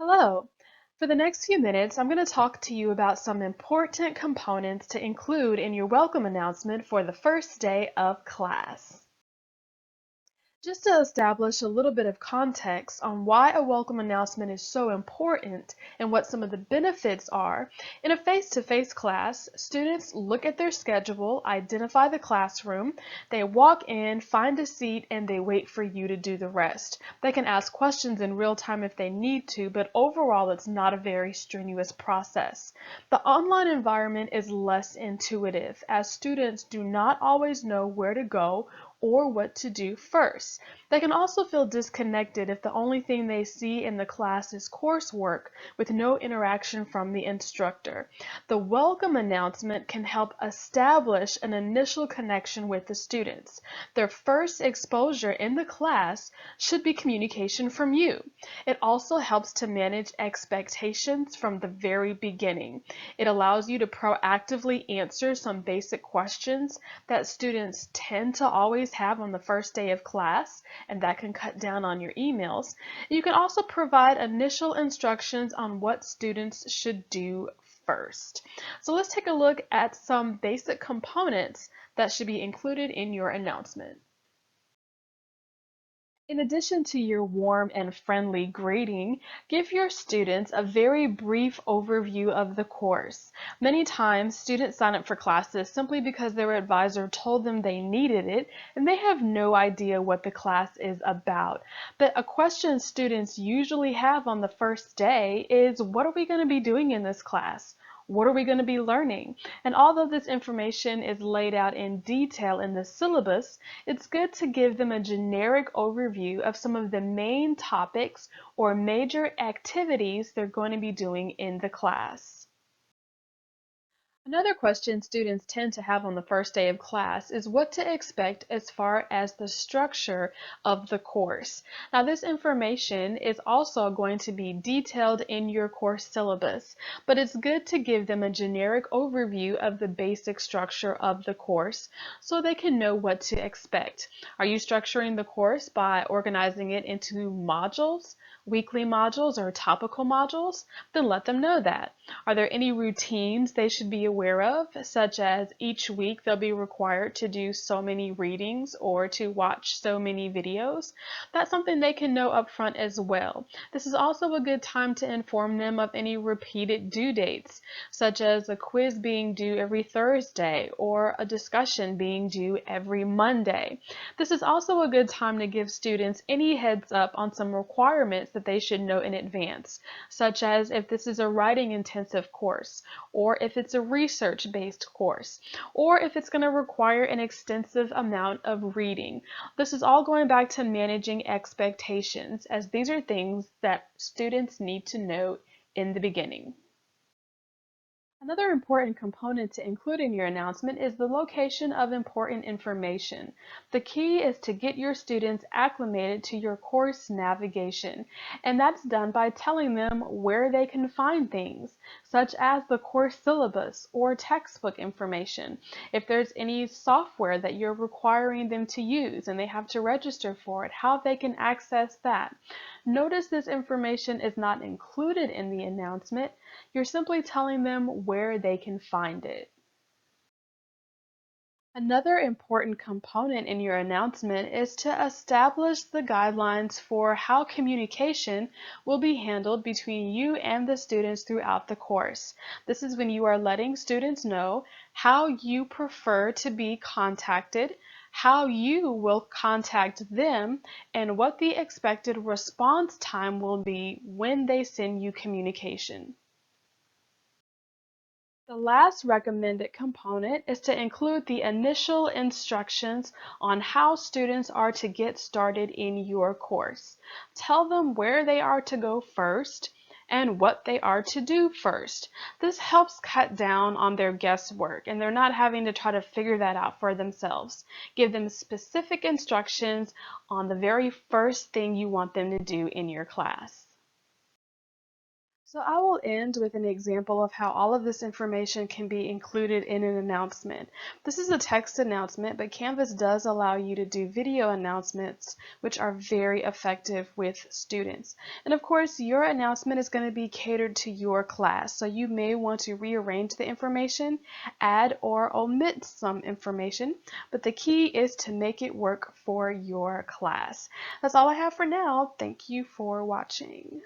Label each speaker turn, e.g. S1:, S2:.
S1: Hello. For the next few minutes, I'm going to talk to you about some important components to include in your welcome announcement for the first day of class. Just to establish a little bit of context on why a welcome announcement is so important and what some of the benefits are, in a face-to-face class, students look at their schedule, identify the classroom, they walk in, find a seat, and they wait for you to do the rest. They can ask questions in real time if they need to, but overall it's not a very strenuous process. The online environment is less intuitive, as students do not always know where to go or what to do first. They can also feel disconnected if the only thing they see in the class is coursework with no interaction from the instructor. The welcome announcement can help establish an initial connection with the students. Their first exposure in the class should be communication from you. It also helps to manage expectations from the very beginning. It allows you to proactively answer some basic questions that students tend to always have on the first day of class, and that can cut down on your emails. You can also provide initial instructions on what students should do first. So let's take a look at some basic components that should be included in your announcement. In addition to your warm and friendly greeting, give your students a very brief overview of the course. Many times, students sign up for classes simply because their advisor told them they needed it and they have no idea what the class is about. But a question students usually have on the first day is, what are we going to be doing in this class? What are we going to be learning? And although this information is laid out in detail in the syllabus, it's good to give them a generic overview of some of the main topics or major activities they're going to be doing in the class. Another question students tend to have on the first day of class is what to expect as far as the structure of the course. Now, this information is also going to be detailed in your course syllabus, but it's good to give them a generic overview of the basic structure of the course so they can know what to expect. Are you structuring the course by organizing it into modules, weekly modules, or topical modules? Then let them know that. Are there any routines they should be aware of, such as each week they'll be required to do so many readings or to watch so many videos? That's something they can know up front as well. This is also a good time to inform them of any repeated due dates, such as a quiz being due every Thursday or a discussion being due every Monday. This is also a good time to give students any heads up on some requirements that they should know in advance, such as if this is a writing intensive course, or if it's a research-based course, or if it's going to require an extensive amount of reading. This is all going back to managing expectations, as these are things that students need to know in the beginning. Another important component to include in your announcement is the location of important information. The key is to get your students acclimated to your course navigation, and that's done by telling them where they can find things, such as the course syllabus or textbook information. If there's any software that you're requiring them to use and they have to register for it, how they can access that. Notice this information is not included in the announcement. You're simply telling them where they can find it. Another important component in your announcement is to establish the guidelines for how communication will be handled between you and the students throughout the course. This is when you are letting students know how you prefer to be contacted, how you will contact them, and what the expected response time will be when they send you communication. The last recommended component is to include the initial instructions on how students are to get started in your course. Tell them where they are to go first and what they are to do first. This helps cut down on their guesswork and they're not having to try to figure that out for themselves. Give them specific instructions on the very first thing you want them to do in your class. So I will end with an example of how all of this information can be included in an announcement. This is a text announcement, but Canvas does allow you to do video announcements, which are very effective with students. And of course, your announcement is going to be catered to your class, so you may want to rearrange the information, add or omit some information, but the key is to make it work for your class. That's all I have for now. Thank you for watching.